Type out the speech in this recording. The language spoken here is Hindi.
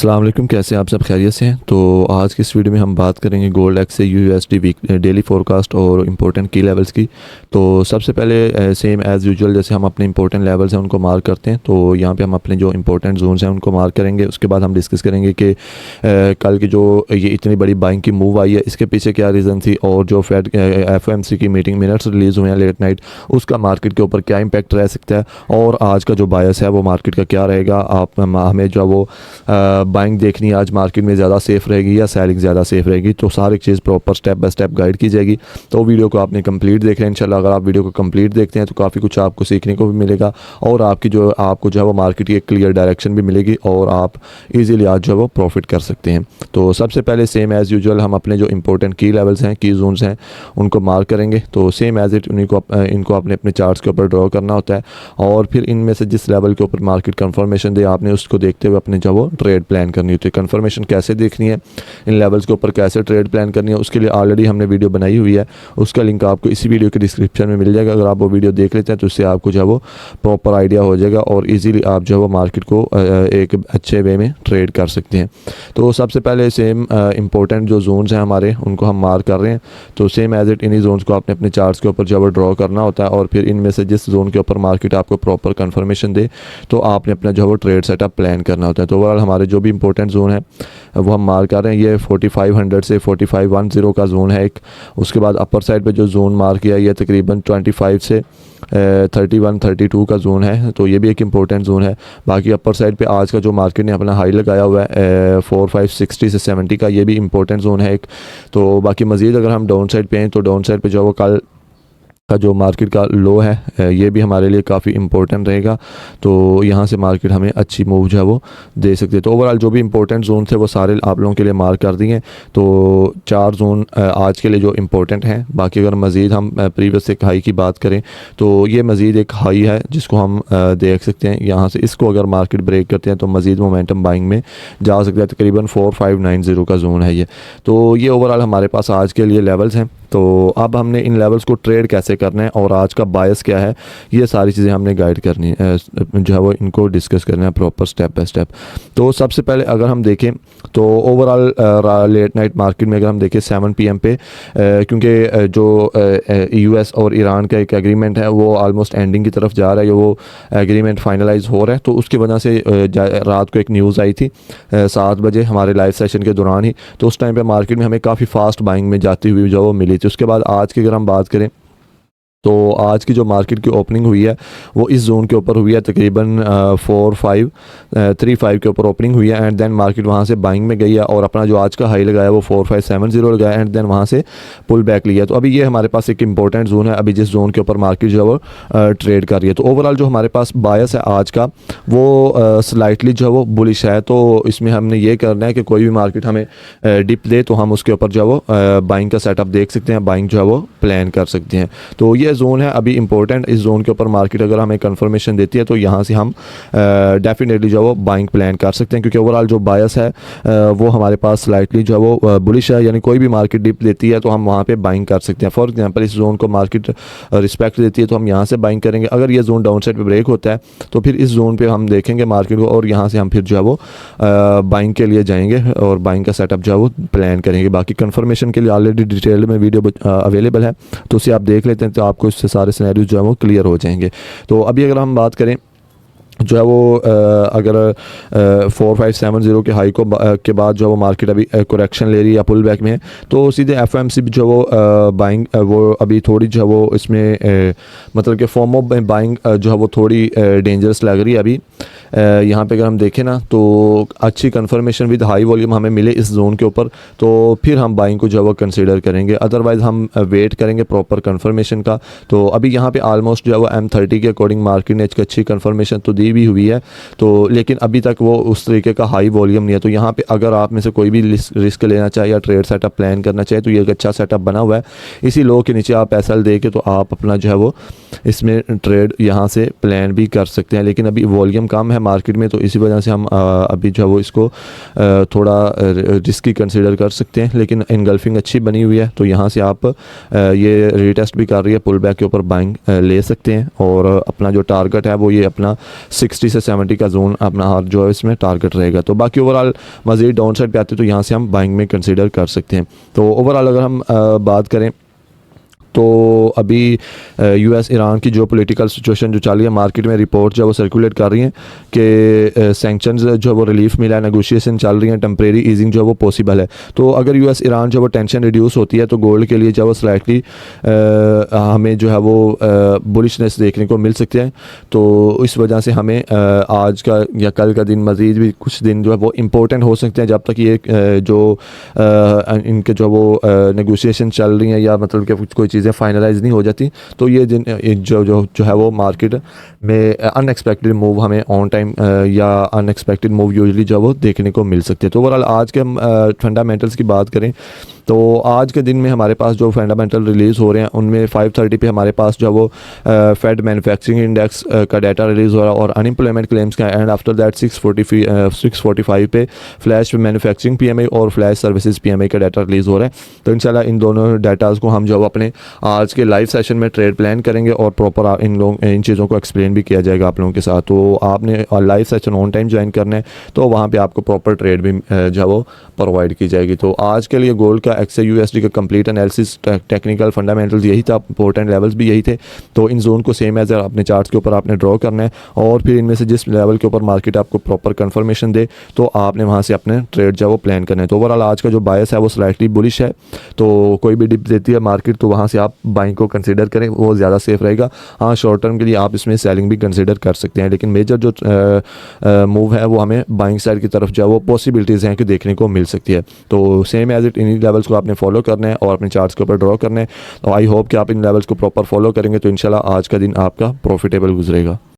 अस्सलाम वालेकुम, कैसे हैं आप सब? खैरियत से हैं? तो आज की इस वीडियो में हम बात करेंगे गोल्ड एक्स से यूएसडी वीक डेली फोरकास्ट और इंपॉर्टेंट की लेवल्स की। तो सबसे पहले सेम एज़ यूजुअल जैसे हम अपने इंपॉर्टेंट लेवल्स हैं उनको मार्क करते हैं, तो यहाँ पे हम अपने जो इंपॉर्टेंट जोन्स हैं उनको मार्क करेंगे। उसके बाद हम डिस्कस करेंगे कि कल की जो ये इतनी बड़ी बाइंग की मूव आई है इसके पीछे क्या रीज़न थी, और जो फेड एफओएमसी की मीटिंग मिनट्स रिलीज़ हुए हैं लेट नाइट, उसका मार्केट के ऊपर क्या इम्पैक्ट रह सकता है, और आज का जो बायस है वो मार्केट का क्या रहेगा। आप हमें जो वो बाइंग देखनी है आज मार्केट में ज़्यादा सेफ़ रहेगी या सेलिंग ज़्यादा सेफ़ रहेगी, तो सारी चीज़ proper step by step guide की जाएगी। तो वीडियो को आपने कंप्लीट देख लें इंशाल्लाह। अगर आप वीडियो को कंप्लीट देखते हैं तो काफ़ी कुछ आपको सीखने को भी मिलेगा, और आपको जो है वो मार्केट की एक क्लियर डायरेक्शन भी मिलेगी, और आप इजीली आज जो है वो प्रॉफिट कर सकते हैं। तो सबसे पहले सेम एज़ यूजुअल हम अपने जो इंपॉर्टेंट की लेवल्स हैं, की जोन्स हैं, उनको मार्क करेंगे। तो सेम एज़ इट इनको आपने अपने चार्ट्स के ऊपर ड्रॉ करना होता है, और फिर इनमें से जिस लेवल के ऊपर मार्केट कंफर्मेशन दे आपने उसको देखते हुए अपने जो वो ट्रेड प्लान करनी होती है। कंफर्मेशन कैसे देखनी है, इन लेवल्स के ऊपर कैसे ट्रेड प्लान करनी है, उसके लिए ऑलरेडी हमने वीडियो बनाई हुई है, उसका लिंक आपको इसी वीडियो के डिस्क्रिप्शन में मिल जाएगा। अगर आप वो वीडियो देख लेते हैं तो उससे आपको जो है वो प्रॉपर आइडिया हो जाएगा, और इजीली आप जो है वो मार्केट को एक अच्छे वे में ट्रेड कर सकते हैं। तो सबसे पहले सेम इंपॉर्टेंट जो जोन्स हैं हमारे उनको हम मार्क कर रहे हैं। तो सेम एज इट इन्हीं जोन्स को आपने अपने चार्ट्स के ऊपर जो है वो ड्रॉ करना होता है, और फिर इनमें से जिस जोन के ऊपर मार्केट आपको प्रॉपर कंफर्मेशन दे तो आपने अपना जो है वो ट्रेड सेटअप प्लान करना होता है। तो ओवरऑल हमारे जो भी इंपॉर्टेंट जोन है वो हम मार्क कर रहे हैं। ये 4500 से 4510 का जोन है एक। उसके बाद अपर साइड पे जो जोन मार्क किया ये तकरीबन 25 से 31-32 का जोन है, तो ये भी एक इम्पोर्टेंट जोन है। बाकी अपर साइड पे आज का जो मार्केट ने अपना हाई लगाया हुआ है 4560 से 70 का, ये भी इम्पोर्टेंट जोन है एक। तो बाकी मज़ीद अगर हम डाउन साइड पे हैं तो डाउन साइड पे जो वो कल का जो मार्केट का लो है ये भी हमारे लिए काफ़ी इंपॉर्टेंट रहेगा। तो यहाँ से मार्केट हमें अच्छी मूव जो है वो दे सकते हैं। तो ओवरऑल जो भी इंपॉर्टेंट जोन थे वो सारे आप लोगों के लिए मार्क कर दिए। तो 4 जोन आज के लिए जो इंपॉर्टेंट हैं। बाकी अगर मज़ीद हम प्रीवियस एक हाई की बात करें तो ये मज़ीद एक हाई है जिसको हम देख सकते हैं। यहाँ से इसको अगर मार्केट ब्रेक करते हैं तो मज़ीद मोमेंटम बाइंग में जा सकता है। तकरीबन 4590 का जोन है ये। तो ये ओवरऑल हमारे पास आज के लिए लेवल्स हैं। तो अब हमने इन लेवल्स को ट्रेड कैसे करना है और आज का बायस क्या है, ये सारी चीज़ें हमने गाइड करनी है, जो है वो इनको डिस्कस करना है प्रॉपर स्टेप बाय स्टेप। तो सबसे पहले अगर हम देखें तो ओवरऑल लेट नाइट मार्केट में अगर हम देखें 7 PM पे, क्योंकि जो US और ईरान का एक एग्रीमेंट है वो ऑलमोस्ट एंडिंग की तरफ जा रहा है, वो एग्रीमेंट फाइनलाइज हो रहा है। तो उसकी वजह से रात को एक न्यूज़ आई थी 7 बजे हमारे लाइव सेशन के दौरान ही। तो उस टाइम पे मार्केट में हमें काफ़ी फास्ट बाइंग में जाती हुई जो वो मिली थी। उसके बाद आज की अगर हम बात करें तो आज की जो मार्केट की ओपनिंग हुई है वो इस जोन के ऊपर हुई है, तकरीबन 4535 के ऊपर ओपनिंग हुई है, एंड देन मार्केट वहाँ से बाइंग में गई है और अपना जो आज का हाई लगाया वो 4570 लगाया, एंड देन वहाँ से पुल बैक लिया। तो अभी ये हमारे पास एक इंपॉर्टेंट जोन है अभी जिस जोन के ऊपर मार्केट जो है वो ट्रेड कर रही है। तो ओवरऑल जो हमारे पास बायस है आज का वो स्लाइटली जो है वो बुलिश है। तो इसमें हमने ये करना है कि कोई भी मार्केट हमें डिप दे तो हम उसके ऊपर जो है वो बाइंग का सेटअप देख सकते हैं, बाइंग जो है वो प्लान कर सकते हैं। तो ये जोन है अभी इंपॉर्टेंट। इस जोन के ऊपर मार्केट अगर हमें कंफर्मेशन देती है तो यहाँ से हम डेफिनेटली जो है वो बाइंग प्लान कर सकते हैं, क्योंकि ओवरऑल जो बायस है वो हमारे पास स्लाइटली जो है वो बुलिश है। यानी कोई भी मार्केट डिप देती है तो हम वहाँ पे बाइंग कर सकते हैं। फॉर एग्जांपल इस जोन को मार्केट रिस्पेक्ट देती है तो हम यहाँ से बाइंग करेंगे। अगर ये जोन डाउन साइड पे ब्रेक होता है तो फिर इस जोन पे हम देखेंगे मार्केट को, और यहाँ से हम फिर जो है वो बाइंग के लिए जाएंगे और बाइंग का सेटअप जो है वो प्लान करेंगे। बाकी कंफर्मेशन के लिए ऑलरेडी डिटेल में वीडियो अवेलेबल है, तो उसे आप देख लेते हैं तो आपको इससे सारे सिनेरियो जो है वो क्लियर हो जाएंगे। तो अभी अगर हम बात करें जो है वो अगर 4570 के हाई को के बाद जो है वो मार्केट अभी करेक्शन ले रही है या पुल बैक में है, तो सीधे एफओएमसी जो वो बाइंग वो अभी थोड़ी जो है वो इसमें मतलब कि फॉर्म ऑफ बाइंग जो है वो थोड़ी डेंजरस लग रही है अभी। यहाँ पे अगर हम देखें ना तो अच्छी कंफर्मेशन विद हाई वॉल्यूम हमें मिले इस जोन के ऊपर तो फिर हम बाइंग को जो है वो कंसीडर करेंगे, अदरवाइज़ हम वेट करेंगे प्रॉपर कंफर्मेशन का। तो अभी यहाँ पे ऑलमोस्ट जो है वो M30 के अकॉर्डिंग मार्केट ने अच्छी कंफर्मेशन तो दी भी हुई है, तो लेकिन अभी तक वो उस तरीके का हाई वॉल्यूम नहीं है। तो यहाँ पे अगर आप में से कोई भी रिस्क लेना चाहे या ट्रेड सेटअप प्लान करना चाहे तो ये एक अच्छा सेटअप बना हुआ है। इसी लो के नीचे आप SL दे के तो आप अपना जो है वो इसमें ट्रेड यहाँ से प्लान भी कर सकते हैं, लेकिन अभी वॉल्यूम कम है मार्केट में, तो इसी वजह से हम अभी जो है वो इसको थोड़ा रिस्की कंसीडर कर सकते हैं। लेकिन इनगल्फिंग अच्छी बनी हुई है, तो यहाँ से आप ये रीटेस्ट भी कर रही है, पुल बैक के ऊपर बाइंग ले सकते हैं। और अपना जो टारगेट है वो ये अपना 60 से 70 का जोन अपना हार जो है इसमें टारगेट रहेगा। तो बाकी ओवरऑल मज़ीद डाउन साइड पे आते तो यहाँ से हम बाइंग में कंसिडर कर सकते हैं। तो ओवरऑल अगर हम बात करें तो अभी यूएस ईरान की जो पॉलिटिकल सिचुएशन जो चल रही है, मार्केट में रिपोर्ट जो है वो सर्कुलेट कर रही हैं कि सैंक्शंस जो है वो रिलीफ मिला है, नेगोशिएशन चल रही हैं, टेम्परेरी ईजिंग जो है वो पॉसिबल है। तो अगर यूएस ईरान जो है वो टेंशन रिड्यूस होती है तो गोल्ड के लिए जो है वो स्लाइटली हमें जो है वो बुलिशनेस देखने को मिल सकते हैं। तो इस वजह से हमें आज का या कल का दिन मज़ीद भी कुछ दिन जो है वो इम्पोर्टेंट हो सकते हैं जब तक ये जो इनके जो वो नेगोशिएशन चल रही हैं या मतलब कि कोई चीज़ फाइनलाइज नहीं हो जाती। तो ये जो है वो मार्केट में अनएक्सपेक्टेड मूव हमें ऑन टाइम या अनएक्सपेक्टेड मूव यूजुअली जो है वो देखने को मिल सकती है। तो ओवरऑल आज के हम फंडामेंटल्स की बात करें तो आज के दिन में हमारे पास जो फंडामेंटल रिलीज़ हो रहे हैं उनमें 5:30 पे हमारे पास जो है वो फेड मैन्युफैक्चरिंग इंडेक्स का डाटा रिलीज़ हो रहा है और अनएम्प्लॉयमेंट क्लेम्स का। एंड आफ्टर दैट 6:45 पे फ्लैश मैन्युफैक्चरिंग पीएमआई और फ्लैश सर्विसेज पीएमआई का डाटा रिलीज़ हो रहा है। तो इंशाल्लाह इन दोनों डाटाज़ को हम जो है अपने आज के लाइव सेशन में ट्रेड प्लान करेंगे और प्रॉपर इन चीज़ों को एक्सप्लेन भी किया जाएगा आप लोगों के साथ। तो आपने live session on time join करना है तो वहाँ पे आपको प्रॉपर ट्रेड भी जो है वो प्रोवाइड की जाएगी। तो आज के लिए गोल्ड का XAUSD का कंप्लीट एनालिसिस, टेक्निकल फंडामेंटल्स यही था, इंपॉर्टेंट लेवल्स भी यही थे। तो इन जोन को सेम एज अपने चार्ट्स के ऊपर आपने ड्रॉ करना है और फिर इनमें से जिस लेवल के ऊपर मार्केट आपको प्रॉपर कंफर्मेशन दे तो आपने वहाँ से अपने ट्रेड जो है वो प्लान करना है। तो ओवरऑल आज का जो बायस है वो स्लाइटली बुलिश है। तो कोई भी डिप देती है मार्केट तो वहाँ से आप बाइंग को कंसिडर करें, वो ज़्यादा सेफ रहेगा। हाँ, शॉर्ट टर्म के लिए आप इसमें सेलिंग भी कंसिडर कर सकते हैं, लेकिन मेजर जो मूव है वो हमें बाइंग साइड की तरफ जो है वो पॉसिबिलिटीज़ हैं कि देखने को मिल सकती है। तो सेम एज इट इन्हीं लेवल्स को आपने फॉलो करना है और अपने चार्ट्स के ऊपर ड्रॉ करना है। तो आई होप कि आप इन लेवल्स को प्रॉपर फॉलो करेंगे तो इंशाल्लाह आज का दिन आपका प्रॉफिटेबल गुजरेगा।